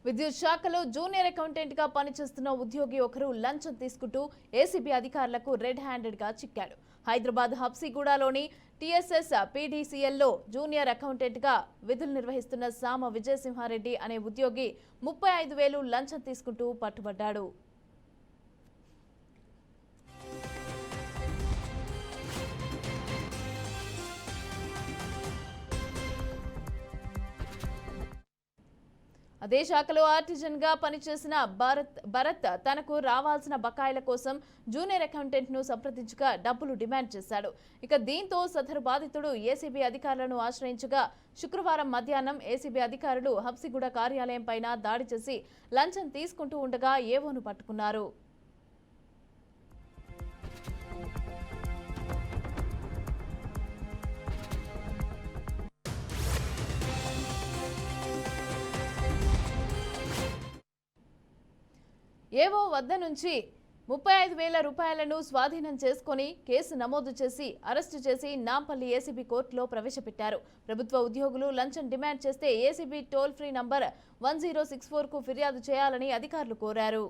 విద్యుత్ శాఖలో junior accountant గా పనిచేస్తున్న ఉద్యోగి ఒకరు లంచం తీసుకుంటూ ఏసీబీ అధికారులకు రెడ్ హ్యాండెడ్ గా చిక్కాడు. హైదరాబాద్ హబ్సిగూడలోని టీఎస్ఎస్ పీడీసీఎల్లో జూనియర్ అకౌంటెంట్ గా విధులు నిర్వహిస్తున్న సామ విజయసింహారెడ్డి అనే ఉద్యోగి 35,000 లంచం తీసుకుంటూ పట్టుబడ్డాడు. అదే శాఖలో ఆర్టిజన్ గా పనిచేసిన భరత్ తనకు రావాల్సిన బకాయిల కోసం జూనియర్ అకౌంటెంట్ ను సంప్రదించగా డబ్బులు డిమాండ్ చేశాడు. ఇక దీంతో సదరు బాధితుడు ఏసీబీ అధికారులను ఆశ్రయించగా శుక్రవారం మధ్యాహ్నం ఏసీబీ అధికారులు హబ్సిగూడ కార్యాలయం పైన దాడి చేసి లంచం తీసుకుంటూ ఉండగా ఏవోను పట్టుకున్నారు. ఏవో వద్ద నుంచి 35,000 రూపాయలను స్వాధీనం చేసుకుని కేసు నమోదు చేసి అరెస్టు చేసి నాంపల్లి ఏసీబీ కోర్టులో ప్రవేశపెట్టారు. ప్రభుత్వ ఉద్యోగులు లంచం డిమాండ్ చేస్తే ఏసీబీ టోల్ ఫ్రీ నంబర్ 1064కు ఫిర్యాదు చేయాలని అధికారులు కోరారు.